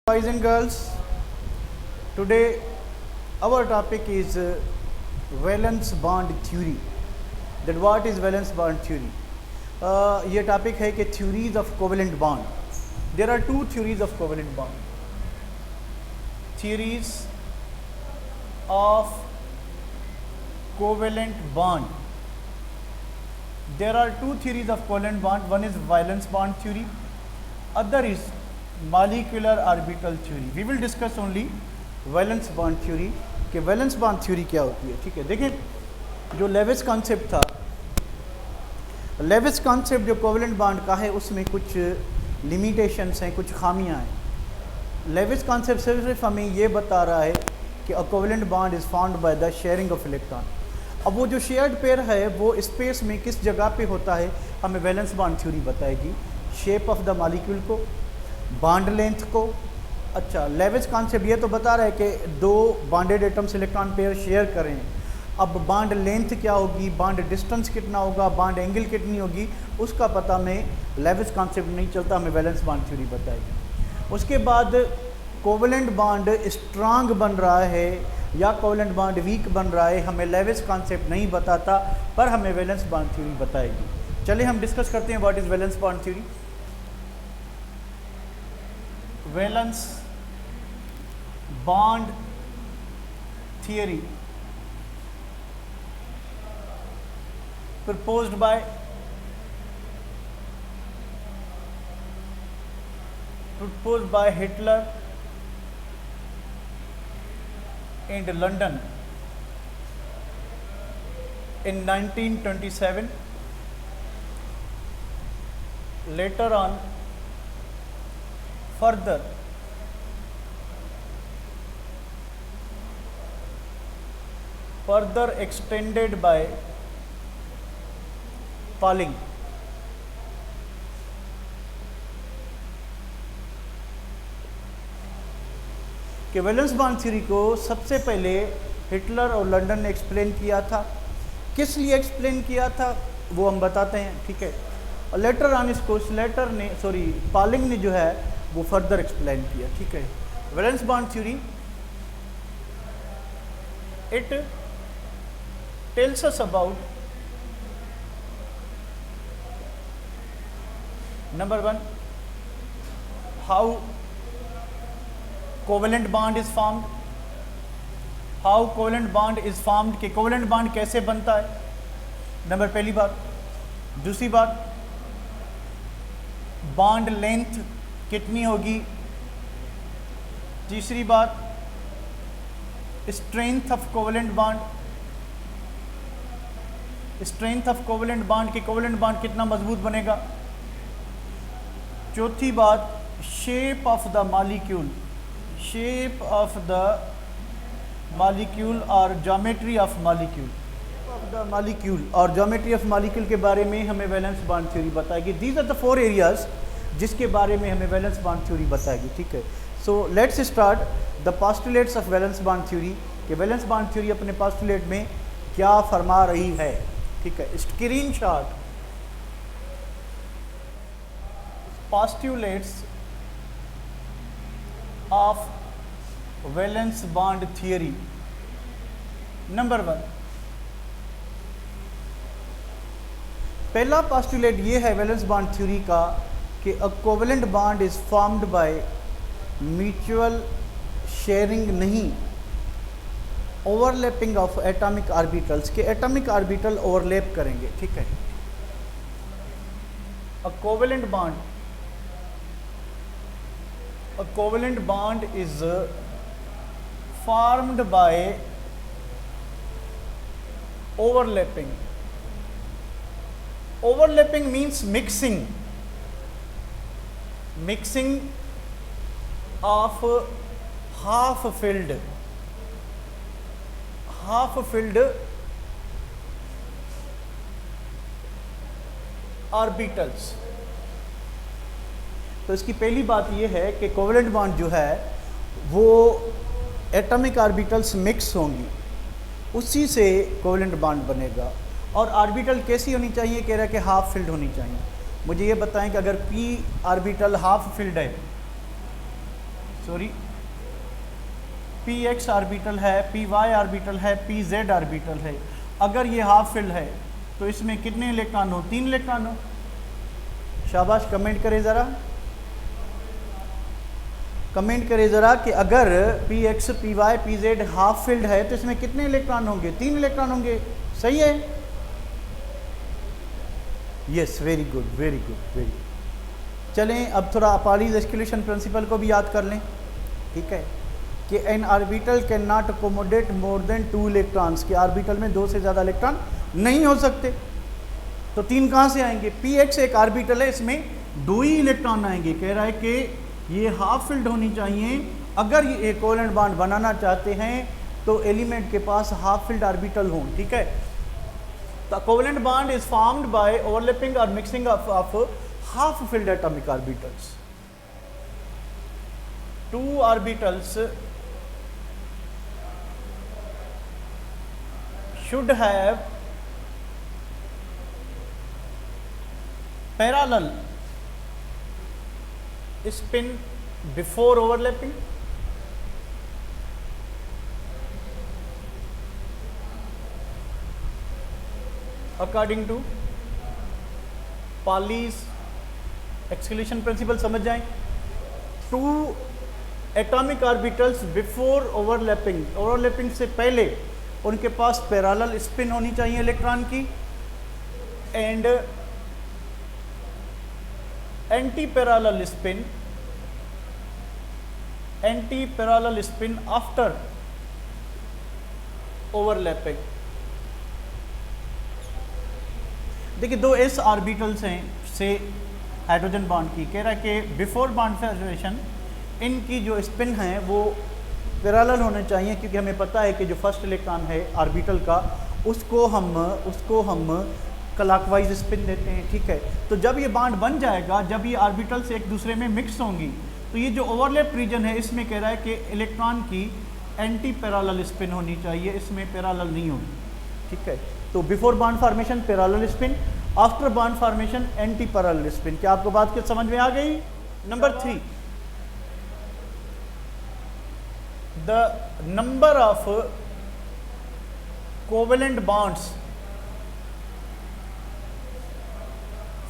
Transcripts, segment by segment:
Boys and girls, today our topic is valence bond theory. That what is valence bond theory? ये topic है कि theories of covalent bond. There are two theories of covalent bond. Theories of covalent bond. There are two theories of covalent bond. One is valence bond theory. Other is molecular orbital theory. We will discuss only valence bond theory कि valence bond theory क्या होती है. ठीक है, देखिए जो Levi's concept था, Levi's concept जो कोवेलेंट बॉन्ड का है उसमें कुछ लिमिटेशंस हैं, कुछ खामियां हैं. लेविस कॉन्सेप्ट सिर्फ हमें ये बता रहा है कि अ covalent bond is found by the sharing of electron. अब वो जो शेयर्ड पेयर है वो स्पेस में किस जगह पे होता है हमें वैलेंस बॉन्ड थ्योरी बताएगी. शेप ऑफ द मॉलिक्यूल को, बॉन्ड लेंथ को. अच्छा, लेविस कॉन्सेप्ट ये तो बता रहा है कि दो bonded atoms electron pair share करें. अब बॉन्ड लेंथ क्या होगी, बॉन्ड डिस्टेंस कितना होगा, बॉन्ड एंगल कितनी होगी, उसका पता हमें लेविस कॉन्सेप्ट नहीं चलता, हमें वैलेंस बॉन्ड थ्योरी बताएगी. उसके बाद कोवेलेंट बॉन्ड स्ट्रांग बन रहा है या कोवेलेंट बॉन्ड वीक बन रहा है, हमें लेविस कॉन्सेप्ट नहीं बताता, पर हमें वैलेंस बॉन्ड थ्योरी बताएगी. चलिए हम डिस्कस करते हैं what is valence bond theory. Valence bond theory proposed by Hitler in London in 1927. Later on, further extended by Pauling. कि वैलेंस बॉन्ड थ्योरी को सबसे पहले हिटलर और लंदन ने एक्सप्लेन किया था. किस लिए एक्सप्लेन किया था वो हम बताते हैं. ठीक है, और लेटर ऑन इसको पॉलिंग ने जो है वो फर्दर एक्सप्लेन किया. ठीक है, valence bond theory it tells us about number one, how covalent bond is formed. How covalent bond is formed कि covalent bond कैसे बनता है, नंबर पहली बात. दूसरी बात, बॉन्ड लेंथ कितनी होगी. तीसरी बात, strength of covalent bond. Strength of covalent bond कि कोवेलेंट बॉन्ड कितना मजबूत बनेगा. चौथी बात, shape of the molecule. Shape of the molecule और geometry of molecule. Of the molecule और ज्योमेट्री ऑफ मॉलिक्यूल के बारे में हमें वैलेंस बॉन्ड थ्योरी बताएगी. दीज आर द 4 एरियाज जिसके बारे में हमें वैलेंस बॉन्ड थ्योरी बताएगी. ठीक है, so let's start the postulates of valence bond theory कि वैलेंस बॉन्ड थ्योरी अपने पोस्टुलेट में क्या फरमा रही है. ठीक है, screen shot. Postulates of valence bond theory. Number 1, पहला postulate ये है वैलेंस बॉन्ड थ्योरी का कि अ covalent bond is formed by mutual sharing, नहीं ओवरलैपिंग ऑफ एटॉमिक ऑर्बिटल्स के एटॉमिक ऑर्बिटल ओवरलैप करेंगे. ठीक है, अ covalent bond A covalent bond is formed by overlapping. Overlapping means mixing of half-filled orbitals. तो इसकी पहली बात ये है कि कोवेलेंट बॉन्ड जो है वो एटॉमिक ऑर्बिटल्स मिक्स होंगी, उसी से कोवेलेंट बॉन्ड बनेगा. और ऑर्बिटल कैसी होनी चाहिए, कह रहा है कि हाफ फिल्ड होनी चाहिए. मुझे ये बताएं कि अगर पी ऑर्बिटल हाफ फिल्ड है सॉरी, px ऑर्बिटल है, py ऑर्बिटल है, pz ऑर्बिटल है। अगर ये हाफ फिल्ड है तो इसमें कितने इलेक्ट्रॉन हो? 3 इलेक्ट्रॉन हो। शाबाश, कमेंट करें ज़रा, कमेंट करें ज़रा कि अगर px, py, pz half filled है तो इसमें कितने इलेक्ट्रॉन होंगे? 3 इलेक्ट्रॉन होंगे। सही है? Yes, very good, very good, very good. चलें अब थोड़ा अपालीज एस्क्यूलेशन प्रिंसिपल को भी याद कर लें। ठीक है कि N orbital can not accommodate more than 2 electrons, के ऑर्बिटल में 2 से ज़्यादा इलेक्ट्रॉन नहीं हो सकते। तो 3 कहाँ से आएंगे? px एक ऑर्बिटल है, इसमें 2 ही इलेक्ट्रॉन आएंगे। कह रहा है कि ये हाफ फिल्ड होनी चाहिए। अगर ये कोवेलेंट बॉन्ड बनाना चाहते हैं तो एलिमेंट के पास हाफ फिल्ड ऑर्बिटल हों। ठीक है, the covalent bond is formed by overlapping or mixing of half filled atomic orbitals. 2 orbitals should have parallel spin before overlapping, according to Pauli's exclusion principle. समझ जाएं, 2 atomic orbitals before overlapping, overlapping से पहले उनके पास parallel spin होनी चाहिए electron की, and anti parallel spin after overlapping. देखिए 2 s orbitals हैं से हाइड्रोजन बॉन्ड की। कह रहा है कि बिफोर बॉन्ड फॉर्मेशन इनकी जो स्पिन है वो पैरेलल होने चाहिए, क्योंकि हमें पता है कि जो फर्स्ट इलेक्ट्रॉन है ऑर्बिटल का उसको हम क्लॉकवाइज स्पिन देते हैं। ठीक है, तो जब ये बॉन्ड बन जाएगा, जब ये ऑर्बिटल्स एक दूसरे में मिक्स होंगी, तो ये जो ओवरलैप रीजन है इसमें कह रहा है कि इलेक्ट्रॉन की एंटी पैरेलल स्पिन होनी चाहिए, इसमें पैरेलल नहीं होगी। ठीक है, तो before bond formation parallel spin, after bond formation anti parallel spin. क्या आपको बात कुछ समझ में आ गई? Number 3, the number of covalent bonds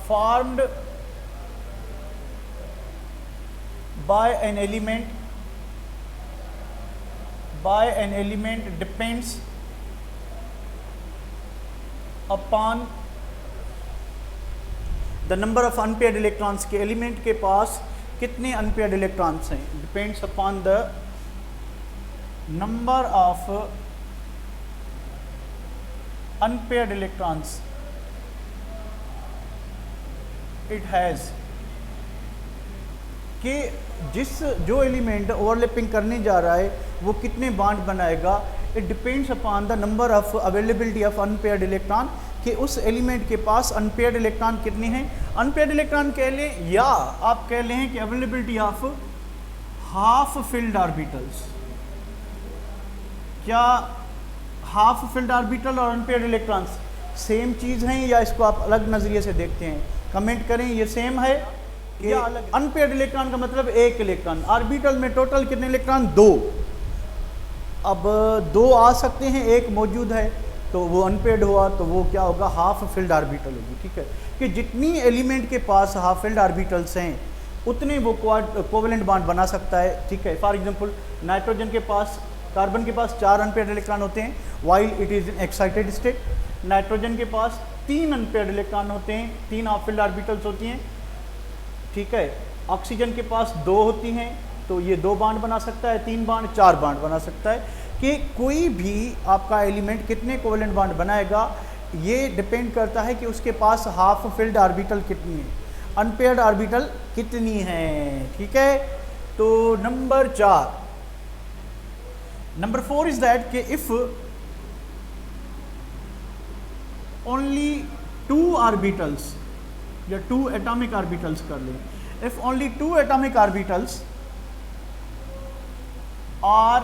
formed by an element depends upon the number of unpaired electrons। के एलिमेंट के पास कितने अनपेयर्ड इलेक्ट्रॉन्स हैं? Depends upon the number of unpaired electrons it has. कि जो एलिमेंट ओवरलैपिंग करने जा रहा है वो कितने बॉन्ड बनाएगा। It depends upon the number of availability of unpaired electron, कि उस एलिमेंट के पास अनपेयर्ड इलेक्ट्रॉन कितने हैं। अनपेयर्ड इलेक्ट्रॉन कह लें या आप कह लें कि availability of half filled orbitals. क्या हाफ फिल्ड ऑर्बिटल और अनपेयर्ड इलेक्ट्रॉन्स सेम चीज़ हैं या इसको आप अलग नज़रिए से देखते हैं? कमेंट करें, ये सेम है कि अलग? अनपेयर्ड इलेक्ट्रॉन का मतलब 1 इलेक्ट्रॉन। ऑर्बिटल में टोटल कितने इलेक्ट्रॉन? 2। अब 2 आ सकते हैं, 1 मौजूद है तो वो अनपेयर्ड हुआ, तो वो क्या होगा? हाफ फिल्ड ऑर्बिटल होगी। ठीक है, कि जितनी एलिमेंट के पास हाफ फिल्ड ऑर्बिटल्स हैं उतने वो कोवेलेंट बॉन्ड बना सकता है। ठीक है, फॉर एग्जांपल नाइट्रोजन के पास, कार्बन के पास 4 अनपेयर्ड इलेक्ट्रॉन होते हैं while it is in excited state. Nitrogen के पास 3 अनपेयर्ड इलेक्ट्रॉन होते हैं, 3 हाफ फिल्ड ऑर्बिटल्स होती हैं। ठीक है, ऑक्सीजन के पास 2 होती हैं, तो ये 2 बॉन्ड बना सकता है, 3 बॉन्ड, 4 बॉन्ड बना सकता है। कि कोई भी आपका एलिमेंट कितने कोवेलेंट बॉन्ड बनाएगा ये डिपेंड करता है कि उसके पास हाफ फिल्ड ऑर्बिटल कितनी है, अनपेयर्ड ऑर्बिटल कितनी है। ठीक है, तो नंबर 4 इज दैट कि इफ ओनली 2 ऑर्बिटल्स या 2 एटॉमिक ऑर्बिटल्स कर लें, if only 2 atomic orbitals are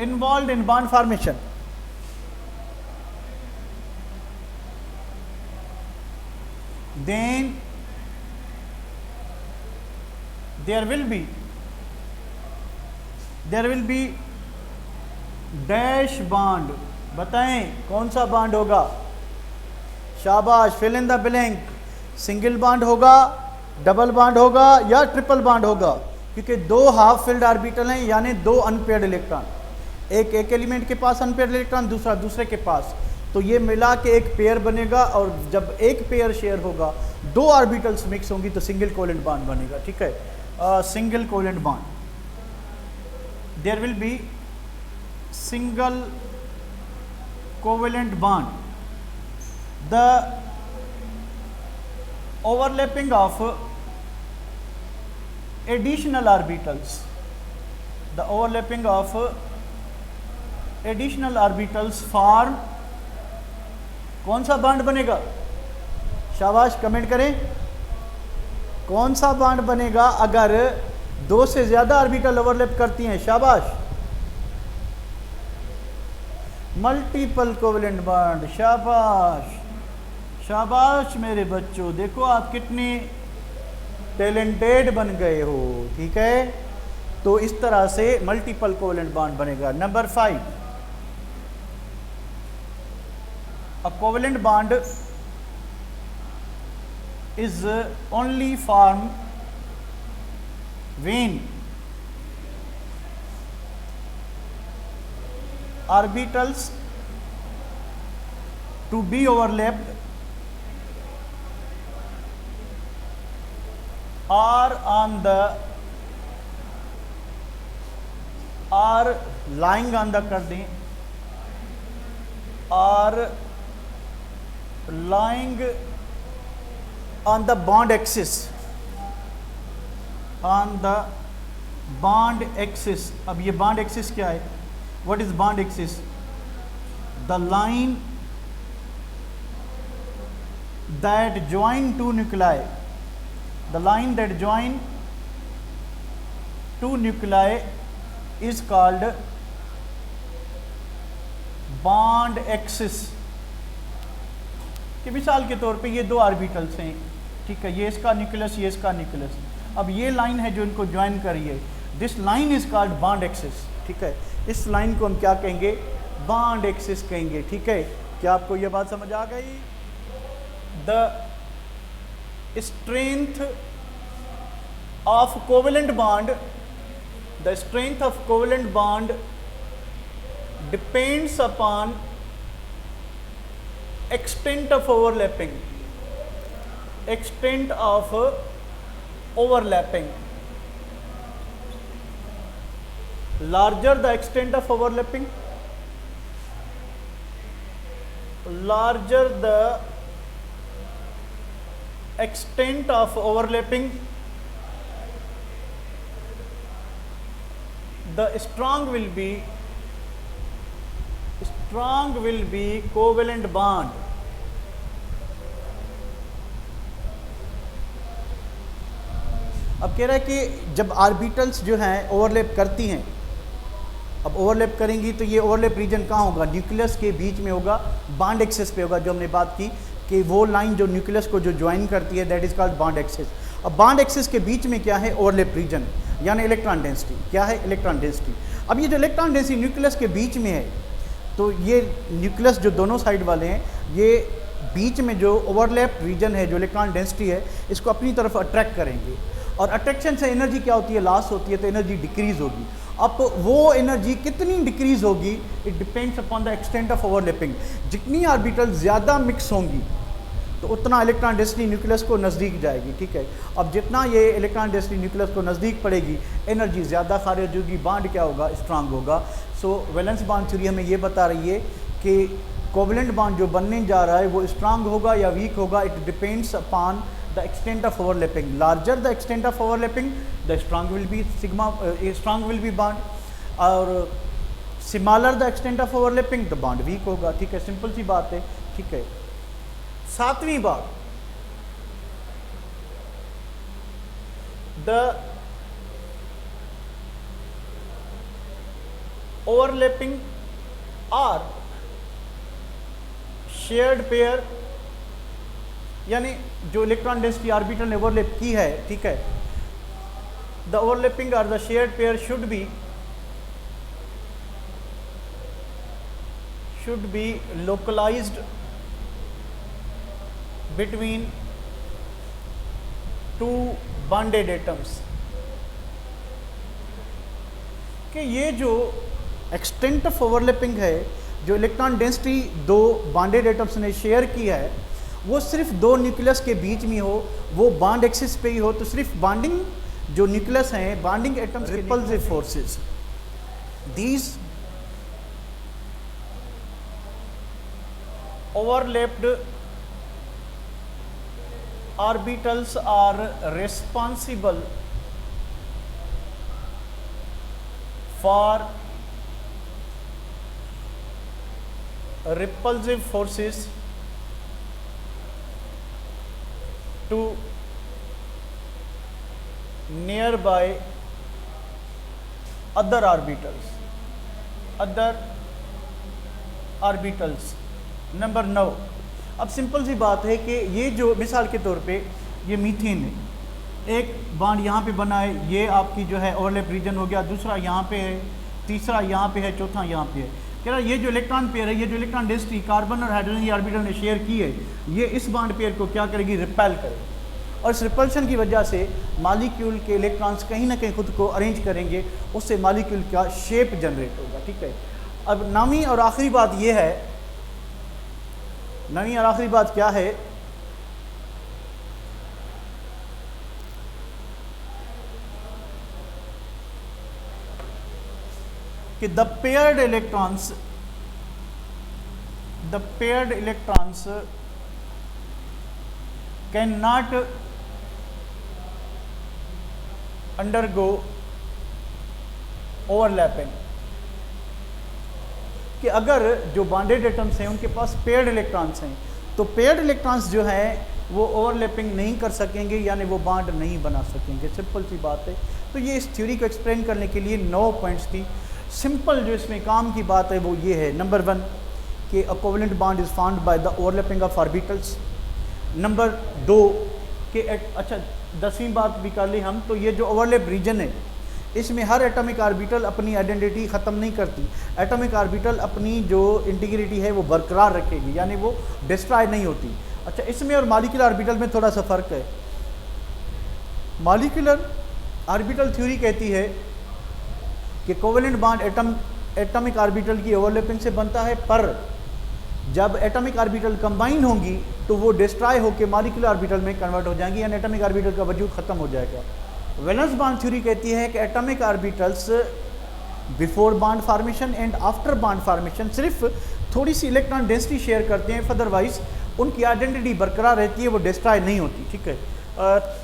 involved in bond formation, then there will be dash bond. बताएं कौन सा बॉन्ड होगा? शाबाश, fill in the blank. Single bond होगा, डबल बॉन्ड होगा या ट्रिपल बॉन्ड होगा? क्योंकि दो हाफ फिल्ड ऑर्बिटल हैं, यानी दो अनपेयर्ड इलेक्ट्रॉन, एक एलिमेंट के पास अनपेयर्ड इलेक्ट्रॉन, दूसरा दूसरे के पास, तो ये मिला के एक पेयर बनेगा। और जब एक पेयर शेयर होगा, दो ऑर्बिटल्स मिक्स होंगी तो सिंगल कोवेलेंट बॉन्ड बनेगा। ठीक है, single covalent bond, there will be single covalent bond. The overlapping of additional orbitals, the overlapping of additional orbitals form कौन सा बॉन्ड बनेगा? शाबाश, कमेंट करें कौन सा बॉन्ड बनेगा अगर दो से ज्यादा ऑर्बिटल ओवरलैप करती हैं? शाबाश, मल्टीपल कोवेलेंट बॉन्ड। शाबाश शाबाश मेरे बच्चों, देखो आप कितने टैलेंटेड बन गए हो। ठीक है, तो इस तरह से मल्टीपल कोवेलेंट बॉन्ड बनेगा। Number 5, a covalent bond is only form when orbitals to be overlapped are lying on the कर दें, are lying on the bond axis, on the bond axis। अब ये bond axis क्या है? What is bond axis? The line that join two nuclei, the line that join two nuclei is called bond axis। कि मिसाल के तौर पे ये दो ऑर्बिटल्स हैं, ठीक है, ये इसका न्यूक्लियस, ये इसका न्यूक्लियस। अब ये लाइन है जो इनको ज्वाइन करी है, this line is called bond axis. ठीक है, इस लाइन को हम क्या कहेंगे? बॉन्ड एक्सिस कहेंगे। ठीक है, क्या आपको ये बात समझ आ गई? The strength of covalent bond, the strength of covalent bond depends upon extent of overlapping, extent of overlapping। Larger the extent of overlapping, larger the extent of overlapping, the strong will be covalent bond। अब कह रहा है कि जब orbitals जो हैं overlap करती हैं, अब ओवरलैप करेंगी तो ये ओवरलैप रीजन कहाँ होगा? न्यूक्लियस के बीच में होगा, बॉन्ड एक्सिस पे होगा, जो हमने बात की कि वो लाइन जो न्यूक्लियस को जो ज्वाइन करती है, that is called bond axis. अब बॉन्ड एक्सिस के बीच में क्या है? ओवरलैप रीजन, यानी इलेक्ट्रॉन डेंसिटी। क्या है? Electron density. अब ये जो इलेक्ट्रॉन डेंसिटी न्यूक्लियस के बीच में है, तो ये न्यूक्लियस जो दोनों साइड वाले हैं, ये बीच में जो ओवरलैप रीजन है, जो इलेक्ट्रॉन डेंसिटी है, इसको अपनी तरफ अट्रैक्ट करेंगे, और अट्रैक्शन से एनर्जी क्या होती है? लॉस होती है, तो एनर्जी डिक्रीज होगी। अब वो एनर्जी कितनी डिक्रीज होगी? It depends upon the extent of overlapping. जितनी ऑर्बिटल ज़्यादा मिक्स होंगी तो उतना इलेक्ट्रॉन डेंसिटी न्यूक्लियस को नज़दीक जाएगी। ठीक है, अब जितना ये इलेक्ट्रॉन डेंसिटी न्यूक्लियस को नज़दीक पड़ेगी, एनर्जी ज़्यादा खारिज होगी, बॉन्ड क्या होगा? स्ट्रांग होगा। सो वैलेंस बॉन्ड थ्योरी हमें ये बता रही है कि कोवेलेंट बॉन्ड जो बनने जा रहा है वो स्ट्रांग होगा या वीक होगा। It depends upon the extent of overlapping. Larger the extent of overlapping, the strong will be sigma, strong will be bond, और smaller the extent of overlapping, the bond weak होगा। ठीक है, simple सी बात है। ठीक है, सातवीं बात, the overlapping or shared pair, यानी जो इलेक्ट्रॉन डेंसिटी ऑर्बिटल ने ओवरलैप की है, ठीक है, the overlapping or the shared pair should be localized between two bonded atoms. कि ये जो एक्सटेंट ऑफ ओवरलैपिंग है, जो इलेक्ट्रॉन डेंसिटी दो बॉन्डेड एटम्स ने शेयर किया है, वो सिर्फ दो न्यूक्लियस के बीच में हो, वो बॉन्ड एक्सिस पे ही हो, तो सिर्फ बॉन्डिंग जो न्यूक्लियस हैं, bonding atoms, repulsive forces, these overlapped orbitals are responsible for repulsive forces to nearby other orbitals. Number 9, अब सिंपल सी बात है कि ये जो मिसाल के तौर पे ये मीथेन है, एक बॉन्ड यहाँ पे बना है, ये आपकी जो है ओवरलैप रीजन हो गया, दूसरा यहाँ पे है, तीसरा यहाँ पे है, चौथा यहाँ पे है। कह रहा ये जो इलेक्ट्रॉन पेयर है, ये जो इलेक्ट्रॉन डेंसिटी कार्बन और हाइड्रोजन ऑर्बिटल ने शेयर की है, ये इस बॉन्ड पेयर को क्या करेगी, रिपेल करेगी, और इस रिपल्शन की वजह से मॉलिक्यूल के इलेक्ट्रॉन्स कहीं ना कहीं खुद को अरेंज करेंगे, उससे मॉलिक्यूल का शेप जनरेट होगा। ठीक है, अब नवीं और आखिरी बात ये है, नवीं और आखिरी बात क्या है कि the paired electrons cannot undergo overlapping, कि अगर जो बॉन्डेड एटम्स हैं उनके पास पेयर्ड इलेक्ट्रॉन्स हैं, तो पेयर्ड इलेक्ट्रॉन्स जो हैं वो ओवरलैपिंग नहीं कर सकेंगे, यानी वो बॉन्ड नहीं बना सकेंगे। सिंपल सी बात है। तो ये इस थ्योरी को एक्सप्लेन करने के लिए 9 पॉइंट्स थी। सिंपल जो इसमें काम की बात है वो ये है, नंबर 1 कि अ covalent bond is found by the overlapping of orbitals. Number 2 कि अच्छा 10वीं बात भी कर ली हम, तो ये जो ओवरलैप रीजन है इसमें हर एटॉमिक ऑर्बिटल अपनी आइडेंटिटी ख़त्म नहीं करती, एटॉमिक ऑर्बिटल अपनी जो इंटीग्रिटी है वो बरकरार रखेगी, यानी वो डिस्ट्रॉय नहीं होती। अच्छा, इसमें और मॉलिक्यूलर ऑर्बिटल में थोड़ा सा फ़र्क है। मॉलिक्यूलर ऑर्बिटल थ्योरी कहती है कि कोवेलेंट बॉन्ड एटॉमिक ऑर्बिटल की ओवरलैपिंग से बनता है, पर जब एटॉमिक ऑर्बिटल कंबाइन होंगी तो वो डिस्ट्रॉय होकर मॉलिक्यूलर ऑर्बिटल में कन्वर्ट हो जाएंगी, यानी एटॉमिक ऑर्बिटल का वजूद ख़त्म हो जाएगा। वैलेंस बॉन्ड थ्योरी कहती है कि atomic orbitals before bond formation and after bond formation सिर्फ थोड़ी सी इलेक्ट्रॉन डेंसिटी शेयर करते हैं, अदरवाइज उनकी आइडेंटिटी बरकरार रहती है, वो डिस्ट्रॉय नहीं होती। ठीक है,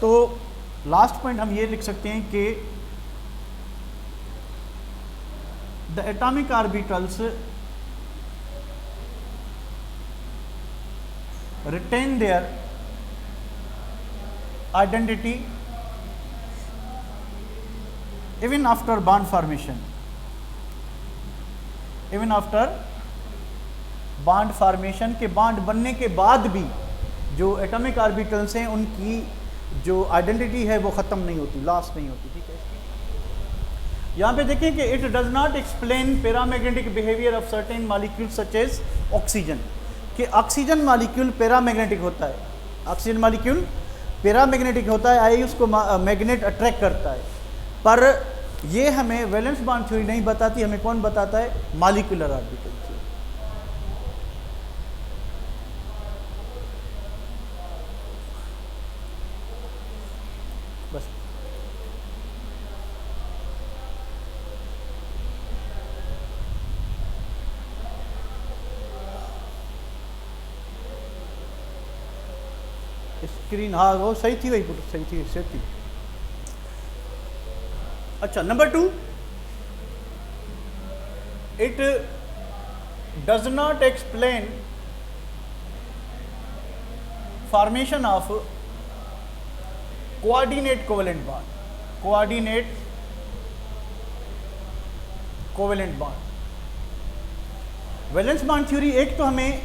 तो लास्ट पॉइंट हम ये लिख सकते हैं कि the atomic orbitals retain their identity even after bond formation, even after bond formation के बॉन्ड बनने के बाद भी जो एटॉमिक ऑर्बिटल्स हैं उनकी जो आइडेंटिटी है वो ख़त्म नहीं होती, लॉस नहीं होती। ठीक है, यहाँ पे देखें कि it does not explain paramagnetic behaviour of certain molecule such as oxygen, कि ऑक्सीजन मॉलिक्यूल पैरामैग्नेटिक होता है, ऑक्सीजन मॉलिक्यूल पैरामैग्नेटिक होता है, आई उसको मैग्नेट अट्रैक्ट करता है, पर ये हमें वैलेंस बॉन्ड थ्योरी नहीं बताती, हमें कौन बताता है, मॉलिक्यूलर ऑर्बिटल थ्योरी। बस स्क्रीन, हाँ वो सही थी, वही सही थी, सही थी। अच्छा, number 2, it does not explain formation of coordinate covalent bond, coordinate covalent bond. Valence bond theory एक तो हमें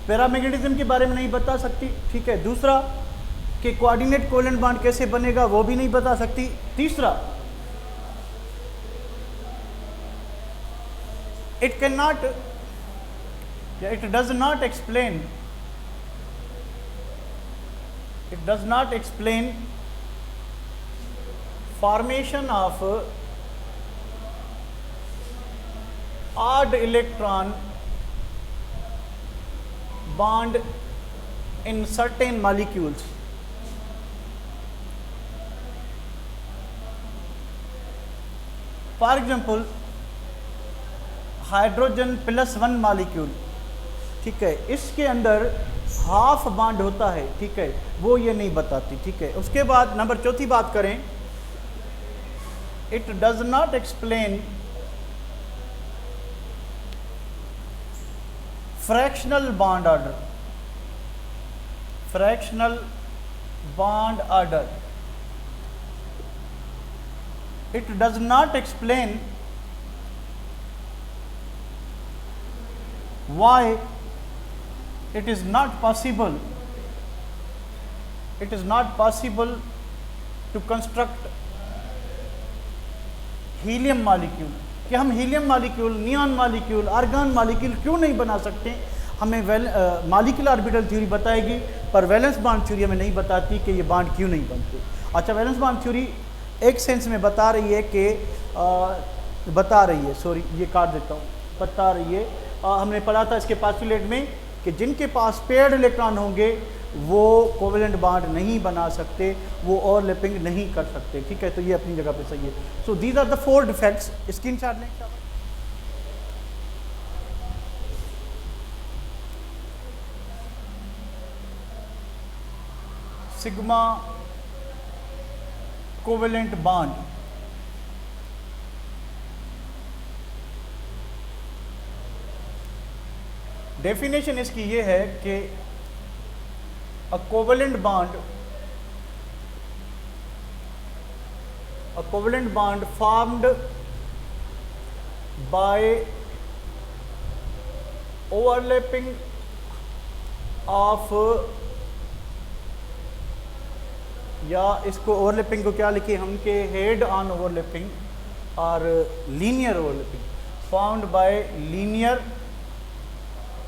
पैरामैग्नेटिज्म के बारे में नहीं बता सकती, ठीक है, दूसरा कि कोऑर्डिनेट कोवेलेंट बॉन्ड कैसे बनेगा वो भी नहीं बता सकती। तीसरा, इट कैन नॉट या it does not explain formation of odd electron bond in certain molecules. For example, hydrogen +1 molecule, ठीक है, इसके अंदर हाफ बॉन्ड होता है, ठीक है, वो ये नहीं बताती, ठीक है। उसके बाद नंबर चौथी बात करें, it does not explain fractional bond order. It does not explain why it is not possible to construct helium molecule, कि हम helium molecule, neon molecule, argon molecule क्यों नहीं बना सकते। हमें मॉलिक्यूलर ऑर्बिटल थ्योरी बताएगी, पर वैलेंस बॉन्ड थ्योरी हमें नहीं बताती कि ये बॉन्ड क्यों नहीं बनते। अच्छा, वैलेंस बॉन्ड थ्योरी एक सेंस में बता रही है कि ये काट देता हूँ, बता रही है, हमने पढ़ा था इसके पास्टुलेट में कि जिनके पास पेयर्ड इलेक्ट्रॉन होंगे वो कोवेलेंट बॉन्ड नहीं बना सकते, वो ओवरलैपिंग नहीं कर सकते, ठीक है। तो ये अपनी जगह पे सही है। So these are the 4 defects. Screenshot लें। सिग्मा कोवेलेंट बॉन्ड, डेफिनेशन इसकी ये है कि a covalent bond formed by overlapping of, या इसको ओवरलैपिंग को क्या लिखे हम के हेड ऑन ओवरलैपिंग और linear overlapping, found by linear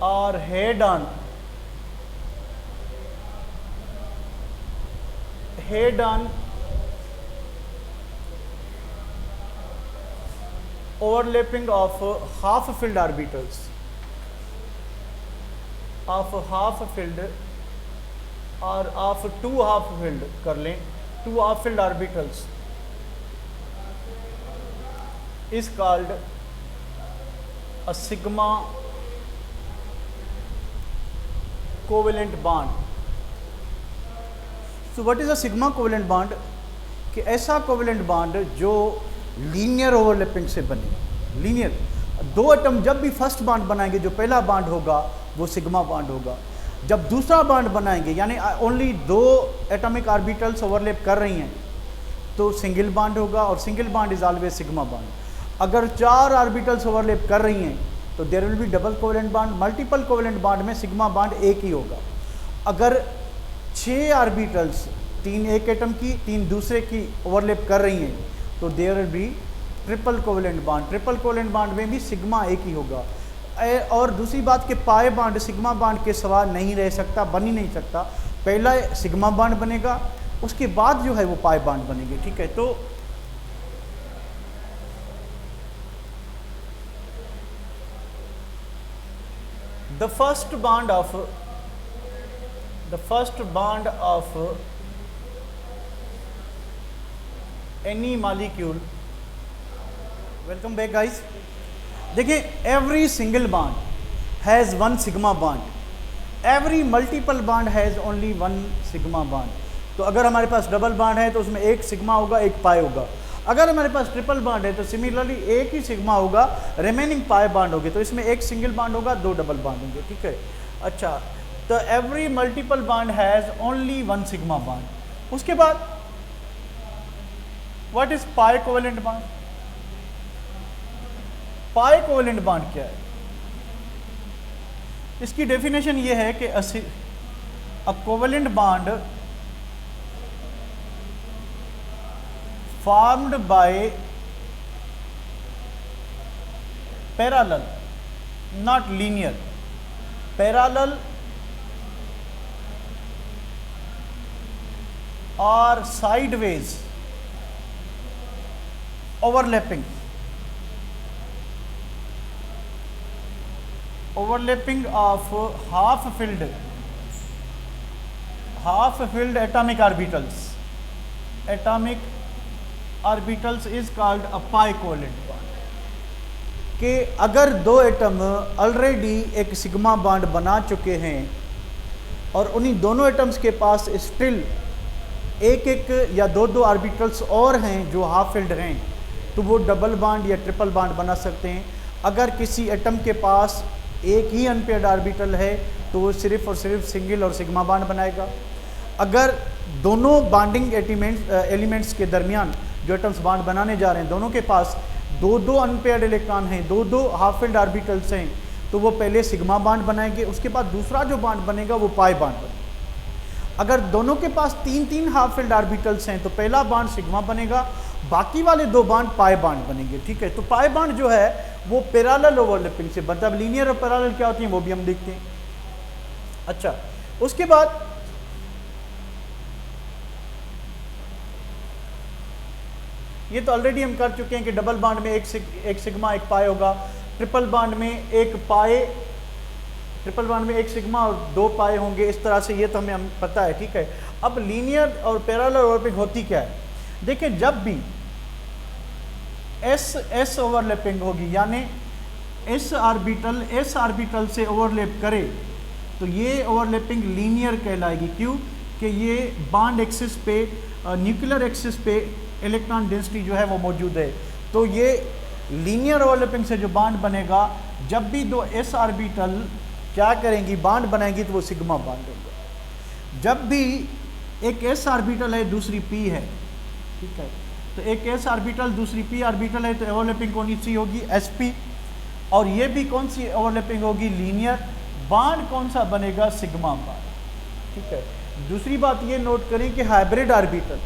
और head on overlapping of half-filled orbitals, of half-filled or of two half-filled कर लें, two half-filled orbitals is called a sigma covalent bond. So what is a sigma covalent bond? कि ऐसा covalent bond जो linear overlapping से बने। Linear, 2 atom जब भी first bond बनाएंगे, जो पहला बॉन्ड होगा वो सिग्मा बॉन्ड होगा। जब दूसरा बॉन्ड बनाएंगे, यानी ओनली 2 एटॉमिक ऑर्बिटल्स ओवरलैप कर रही हैं, तो सिंगल बॉन्ड होगा, और single bond is always sigma bond. अगर 4 ऑर्बिटल्स ओवरलैप कर रही हैं तो there will be double covalent bond. Multiple covalent bond में सिग्मा बॉन्ड एक ही होगा। अगर 6 ऑर्बिटल्स, 3 एक एटम की, 3 दूसरे की ओवरलैप कर रही हैं, तो there will be triple covalent bond. Triple covalent bond में भी सिग्मा एक ही होगा। और दूसरी बात कि पाई बॉन्ड सिग्मा बॉन्ड के सिवा नहीं रह सकता, बन ही नहीं सकता। पहला सिग्मा बॉन्ड बनेगा, उसके बाद जो है वो पाई बॉन्ड बनेंगे, ठीक है। तो the first bond of any molecule, welcome back guys, देखिए every single bond has one sigma bond, every multiple bond has only one sigma bond। तो अगर हमारे पास डबल बॉन्ड है तो उसमें एक सिग्मा होगा, एक पाई होगा। अगर हमारे पास ट्रिपल बॉन्ड है तो सिमिलरली एक ही सिग्मा होगा, रिमेनिंग पाई बॉन्ड होगी। तो इसमें एक सिंगल बॉन्ड होगा, 2 डबल बॉन्ड होंगे, ठीक है। अच्छा, तो every multiple bond has only one sigma bond. उसके बाद what is pi covalent bond? Pi covalent bond क्या है? इसकी डेफिनेशन ये है कि अ covalent bond formed by parallel, not linear, parallel or sideways overlapping of half-filled atomic orbitals. Atomic orbitals is called a pi covalent bond. कि अगर दो atom already एक सिग्मा बॉन्ड बना चुके हैं और उन्हीं दोनों एटम्स के पास स्टिल एक एक या दो दो ऑर्बिटल्स और हैं जो हाफ फिल्ड हैं, तो वो डबल बॉन्ड या ट्रिपल बॉन्ड बना सकते हैं। अगर किसी एटम के पास एक ही अनपेयर्ड ऑर्बिटल है तो वो सिर्फ और सिर्फ सिंगल और सिग्मा बॉन्ड बनाएगा। अगर दोनों बॉन्डिंग एलिमेंट्स के दरमियान जो एटम्स बॉन्ड बनाने जा रहे हैं दोनों के पास दो दो अनपेयर्ड इलेक्ट्रॉन हैं, दो दो हाफ फिल्ड ऑर्बिटल्स हैं, तो वो पहले सिग्मा बॉन्ड बनाएंगे, उसके बाद दूसरा जो बॉन्ड बनेगा वो पाई बॉन्ड बनेगा। अगर दोनों के पास तीन तीन हाफ फिल्ड ऑर्बिटल्स हैं तो पहला बॉन्ड सिग्मा बनेगा, बाकी वाले दो बॉन्ड पाई बॉन्ड बनेंगे। ठीक है, तो पाई बॉन्ड जो है वो पैरेलल ओवरलैपिंग से बनता है। लीनियर और पैरेलल क्या होती है वो भी हम देखते हैं। अच्छा, उसके बाद ये तो ऑलरेडी हम कर चुके हैं कि डबल बॉन्ड में एक सिग्मा एक पाई होगा, ट्रिपल बॉन्ड में एक सिग्मा और दो पाई होंगे, इस तरह से ये तो हमें पता है। ठीक है, अब लीनियर और पैरेलल ओवरलैपिंग होती क्या है? देखिए, जब भी एस ओवरलैपिंग होगी यानी एस ऑर्बिटल से ओवरलैप करे तो ये ओवरलैपिंग लीनियर कहलाएगी। क्यों? कि ये बॉन्ड एक्सिस पे न्यूक्लियर एक्सिस पे इलेक्ट्रॉन डेंसिटी जो है वो मौजूद है। तो ये लीनियर ओवरलैपिंग से जो बॉन्ड बनेगा, जब भी दो एस ऑर्बिटल क्या करेंगी बॉन्ड बनाएंगी तो वो सिग्मा बॉन्ड होगा। जब भी एक एस ऑर्बिटल है दूसरी पी है, ठीक है, तो एक एस ऑर्बिटल दूसरी पी ऑर्बिटल है तो ओवरलैपिंग कौन सी होगी? एसपी। और ये भी कौन सी ओवरलैपिंग होगी? लीनियर। बॉन्ड कौन सा बनेगा? Sigma bond. ठीक है, दूसरी बात ये नोट करें कि हाइब्रिड ऑर्बिटल,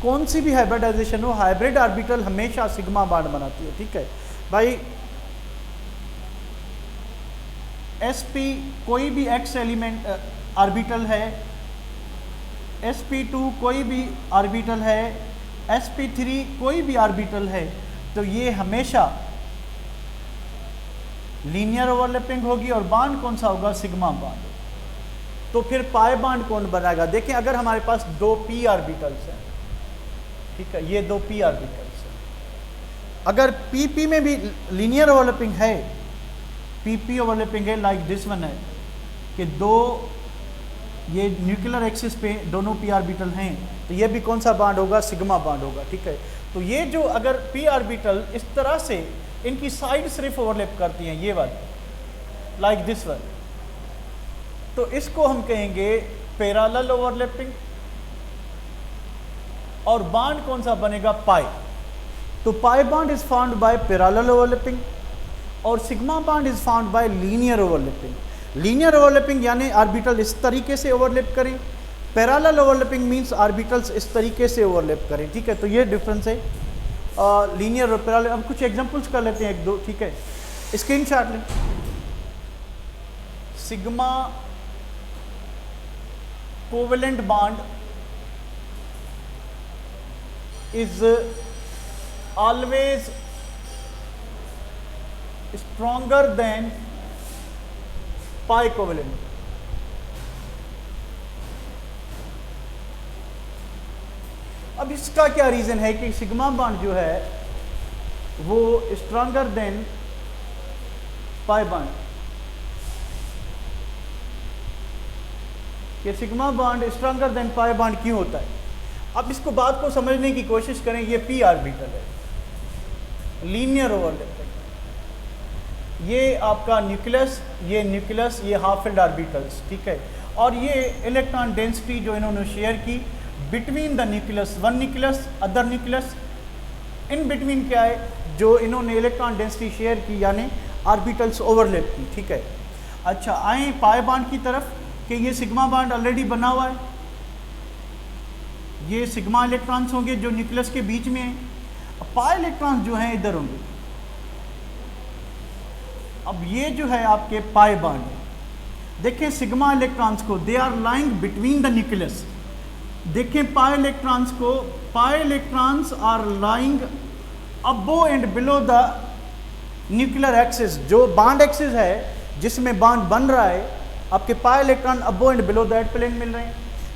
कौन सी भी हाइब्रिडाइजेशन हो, हाइब्रिड ऑर्बिटल हमेशा सिग्मा बॉन्ड बनाती है। ठीक है भाई, sp कोई भी x एलिमेंट ऑर्बिटल है, sp2 कोई भी ऑर्बिटल है, sp3 कोई भी ऑर्बिटल है, तो ये हमेशा लीनियर ओवरलैपिंग होगी और बॉन्ड कौन सा होगा? Sigma bond. तो फिर पाई बॉन्ड कौन बनाएगा? देखिए, अगर हमारे पास दो p ऑर्बिटल्स हैं, ठीक है, ये दो p ऑर्बिटल्स हैं, अगर p में भी लीनियर ओवरलैपिंग है, p ओवरलैपिंग है लाइक दिस वन है कि दो ये न्यूक्लियर एक्सिस पे दोनों p ऑर्बिटल हैं, तो ये भी कौन सा बॉन्ड होगा? सिग्मा बॉन्ड होगा। ठीक है, तो ये जो अगर p ऑर्बिटल इस तरह से इनकी साइड सिर्फ ओवरलैप करती हैं, ये वाली लाइक दिस वन, तो इसको हम कहेंगे पैरेलल ओवरलैपिंग। और बॉन्ड कौन सा बनेगा? पाई। तो pi bond is found by parallel overlapping और sigma bond is found by linear overlapping. Linear overlapping यानी ऑर्बिटल इस तरीके से ओवरलैप करें, पैरेलल ओवरलैपिंग मींस ऑर्बिटल्स इस तरीके से ओवरलैप करें। ठीक है, तो ये डिफरेंस है लीनियर और पैरेलल। अब कुछ एग्जांपल्स कर लेते हैं एक दो। ठीक है, स्क्रीनशॉट लें। Sigma covalent bond is always stronger than pi covalent. अब इसका क्या रीज़न है कि सिग्मा बॉन्ड जो है वो स्ट्रॉन्गर देन पाई बॉन्ड, कि sigma bond stronger than pi bond क्यों होता है? अब इसको बात को समझने की कोशिश करें। ये p ऑर्बिटल है, लीनियर ओवरलैपिंग, ये आपका न्यूक्लियस, ये हाफ फिल्ड ऑर्बिटल्स। ठीक है, और ये इलेक्ट्रॉन डेंसिटी जो इन्होंने शेयर की between the nucleus, one nucleus other nucleus, in between क्या है? जो इन्होंने इलेक्ट्रॉन डेंसिटी शेयर की यानी ऑर्बिटल्स ओवरलैप की। ठीक है, अच्छा आए पाई बॉन्ड की तरफ कि ये सिग्मा बॉन्ड ऑलरेडी बना हुआ है, ये सिग्मा इलेक्ट्रॉन्स होंगे जो न्यूक्लियस के बीच में हैं, पाई इलेक्ट्रॉन्स जो हैं इधर होंगे। अब ये जो है आपके पाई बॉन्ड है, देखें सिग्मा इलेक्ट्रॉन्स को, they are lying between the nucleus. देखें पाई इलेक्ट्रॉन्स को, pi electrons are lying above and below the nuclear axis. जो बॉन्ड एक्सिस है जिसमें बॉन्ड बन रहा है, आपके pi electron above and below that plane मिल रहे हैं,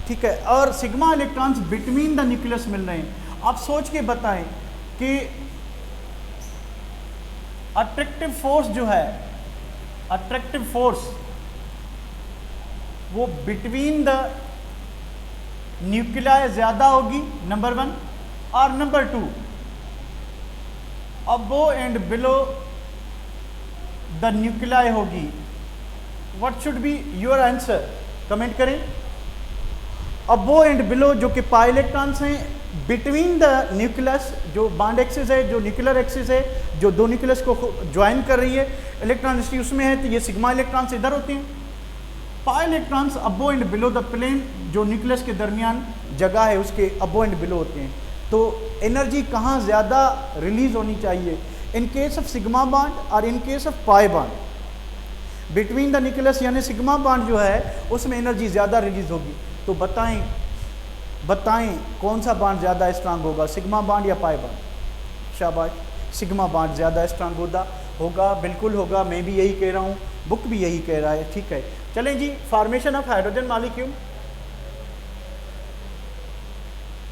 ठीक है, और sigma electrons between the nucleus मिल रहे हैं। आप सोच के बताएं कि अट्रैक्टिव फोर्स जो है, अट्रैक्टिव फोर्स वो बिटवीन द न्यूक्लियाई ज़्यादा होगी, नंबर 1, और number 2 above and below the nuclei होगी। What should be your answer, comment करें। अबो एंड बिलो जो कि पाई इलेक्ट्रॉन्स हैं, बिटवीन द न्यूक्लियस जो बॉन्ड एक्सिस है, जो न्यूक्लियर एक्सिस है, जो दो न्यूक्लियस को ज्वाइन कर रही है, इलेक्ट्रॉन उसमें है, तो ये सिग्मा इलेक्ट्रॉन्स इधर होते हैं। Pi electrons above and below the plane जो न्यूक्लियस के दरमियान जगह है उसके अबो एंड बिलो होते हैं। तो एनर्जी कहाँ ज़्यादा रिलीज होनी चाहिए, in case of sigma bond और in case of pi bond. Between the nucleus यानी सिग्मा बॉन्ड जो है उसमें एनर्जी ज़्यादा रिलीज होगी। तो बताएं कौन सा बॉन्ड ज़्यादा स्ट्रांग होगा, सिग्मा बॉन्ड या पाई बॉन्ड? शाबाश, सिग्मा बॉन्ड ज़्यादा स्ट्रांग होगा, बिल्कुल होगा, मैं भी यही कह रहा हूँ, बुक भी यही कह रहा है, ठीक है। चलें जी, formation of hydrogen molecule,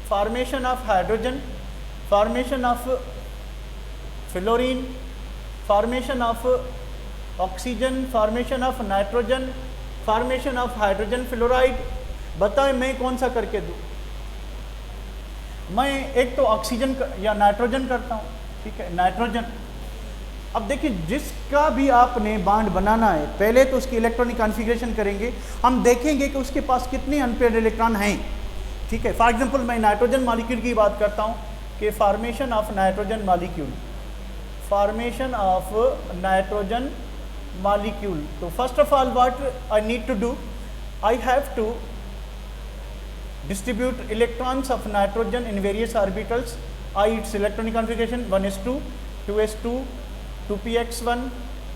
formation of hydrogen, formation of fluorine, formation of oxygen, formation of nitrogen, formation of hydrogen fluoride. बताएं मैं कौन सा करके दूं? मैं एक तो ऑक्सीजन या नाइट्रोजन करता हूं, ठीक है, नाइट्रोजन। अब देखिए जिसका भी आपने बॉन्ड बनाना है, पहले तो उसकी इलेक्ट्रॉनिक कॉन्फ़िगरेशन करेंगे, हम देखेंगे कि उसके पास कितने अनपेयर्ड इलेक्ट्रॉन हैं, ठीक है। फॉर एग्जांपल मैं नाइट्रोजन मॉलिक्यूल की बात करता हूं कि formation of nitrogen molecule, formation of nitrogen molecule. तो first of all what I need to do, I have to distribute electrons of nitrogen in various orbitals. Its electronic configuration 1s2, 2s2, 2px1,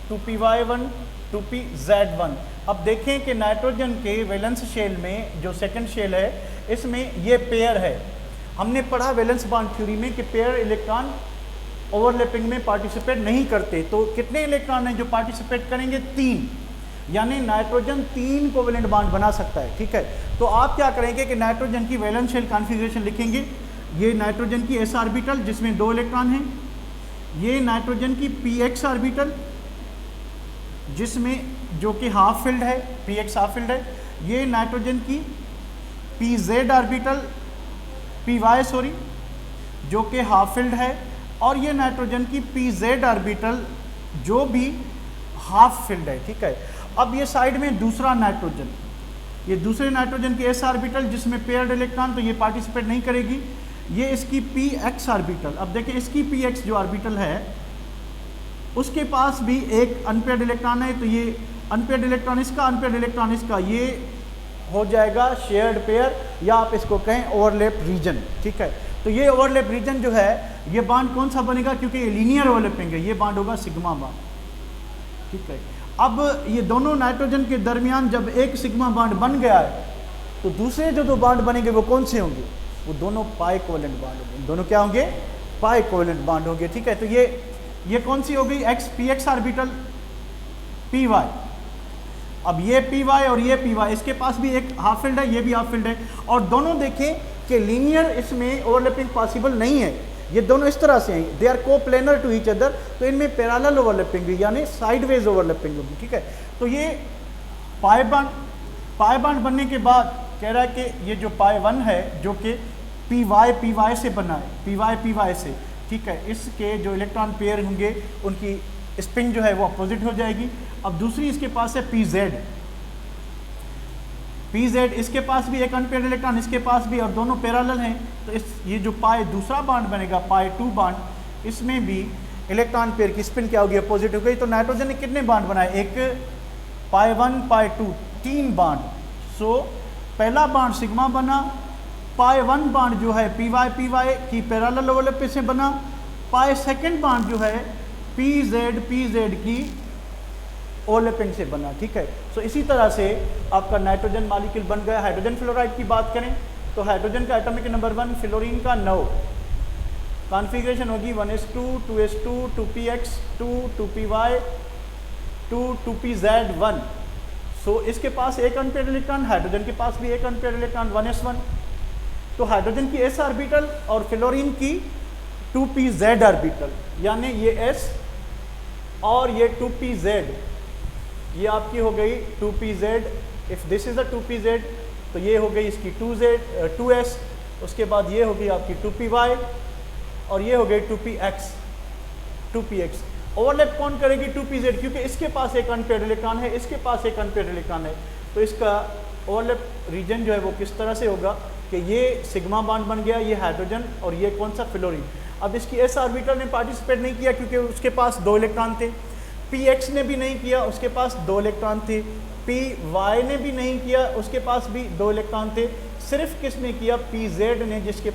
2py1, 2pz1। अब देखें कि nitrogen के valence shell में जो second shell है इसमें ये pair है। हमने पढ़ा वैलेंस बॉन्ड थ्योरी में कि पेयर इलेक्ट्रॉन ओवरलैपिंग में पार्टिसिपेट नहीं करते। तो कितने इलेक्ट्रॉन हैं जो पार्टिसिपेट करेंगे? 3, यानी नाइट्रोजन 3 कोवेलेंट बॉन्ड बना सकता है, ठीक है। तो आप क्या करेंगे कि नाइट्रोजन की वैलेंस शेल कॉन्फ़िगरेशन लिखेंगे। ये नाइट्रोजन की s ऑर्बिटल जिसमें 2 इलेक्ट्रॉन हैं, ये नाइट्रोजन की px ऑर्बिटल जिसमें जो कि हाफ फिल्ड है, px हाफ फिल्ड है, ये नाइट्रोजन की pz ऑर्बिटल py जो कि हाफ फिल्ड है, और ये नाइट्रोजन की pz ऑर्बिटल जो भी हाफ फिल्ड है, ठीक है। अब ये साइड में दूसरा नाइट्रोजन, ये दूसरे नाइट्रोजन की s ऑर्बिटल जिसमें पेयर्ड इलेक्ट्रॉन, तो ये पार्टिसिपेट नहीं करेगी। ये इसकी px ऑर्बिटल, अब देखिए इसकी px जो ऑर्बिटल है उसके पास भी एक अनपेयर्ड इलेक्ट्रॉन है, तो ये अनपेयर्ड इलेक्ट्रॉन इसका, अनपेयर्ड इलेक्ट्रॉन इसका, ये हो जाएगा शेयर्ड पेयर, या आप इसको कहें ओवरलैप रीजन, ठीक है। तो ये ओवरलैप रीजन जो है ये बॉन्ड कौन सा बनेगा, क्योंकि ये लीनियर ओवरलैपिंग है, ये बॉन्ड होगा सिग्मा बॉन्ड, ठीक है। अब ये दोनों नाइट्रोजन के दरमियान जब एक सिग्मा बॉन्ड बन गया है तो दूसरे जो 2 बॉन्ड बनेंगे वो कौन से होंगे? वो दोनों पाई कोवेलेंट बॉन्ड होंगे, दोनों क्या होंगे? पाई कोवेलेंट बॉन्ड होंगे, ठीक है। तो ये कौन सी हो गई? px orbital py। अब ये py और ये py, इसके पास भी एक हाफ फील्ड है, ये भी हाफ फील्ड है, और दोनों देखें कि लीनियर इसमें ओवरलैपिंग पॉसिबल नहीं है, ये दोनों इस तरह से हैं, दे आर को प्लेनर टू ईच अदर, तो इनमें पैरेलल ओवरलैपिंग होगी, यानी साइडवेज ओवरलैपिंग होगी, ठीक है। तो ये पाई बॉन्ड बनने के बाद कह रहा है कि ये जो पाई 1 है जो कि py से बना है, py से, ठीक है, इसके जो इलेक्ट्रॉन पेयर होंगे उनकी स्पिन जो है वो अपोजिट हो जाएगी। अब दूसरी इसके पास है pz, इसके पास भी एक अनपेयर्ड इलेक्ट्रॉन, इसके पास भी, और दोनों पैरेलल हैं। तो ये जो पाई दूसरा बॉन्ड बनेगा, पाई 2 बॉन्ड, इसमें भी इलेक्ट्रॉन पेयर की स्पिन क्या होगी? अपोजिट हो गई। तो नाइट्रोजन ने कितने बॉन्ड बनाए? एक पाई 1 पाई 2, 3 बॉन्ड। सो पहला बॉन्ड सिग्मा बना, पाई 1 बॉन्ड जो है पी वाई की पैरेलल ओवरलैप से बना, पाई सेकंड बॉन्ड जो है पी जेड की ओवरलैपिंग से बना, ठीक है। सो इसी तरह से आपका नाइट्रोजन मॉलिक्यूल बन गया। हाइड्रोजन फ्लोराइड की बात करें तो हाइड्रोजन का एटॉमिक नंबर 1, फ्लोरीन का 9, कॉन्फ़िगरेशन होगी 1s2 2s2 2px2 2py 2pz1। सो इसके पास एक अनपेयर्ड इलेक्ट्रॉन, हाइड्रोजन के पास भी एक अनपेयर्ड इलेक्ट्रॉन 1s1। तो हाइड्रोजन की s ऑर्बिटल और फ्लोरीन की 2pz ऑर्बिटल, यानी ये s और ये 2pz, ये आपकी हो गई 2pz। If this is a 2pz तो ये हो गई इसकी 2s, उसके बाद ये हो गई आपकी 2py और ये हो गई 2px। ओवरलैप कौन करेगी 2pz, क्योंकि इसके पास एक अनपेयर्ड इलेक्ट्रॉन है, इसके पास एक अनपेयर्ड इलेक्ट्रॉन है। तो इसका ओवरलैप रीजन जो है वो किस तरह से होगा कि ये सिग्मा बॉन्ड बन गया, ये हाइड्रोजन और ये कौन सा फ्लोरीन। अब इसकी एस ऑर्बिटल ने पार्टिसिपेट नहीं किया क्योंकि उसके पास 2 इलेक्ट्रॉन थे, px ने भी नहीं किया, उसके पास 2 इलेक्ट्रॉन थे, py ने भी नहीं किया, उसके पास भी 2 इलेक्ट्रॉन थे। सिर्फ किसने किया, pz ने, जिसके पास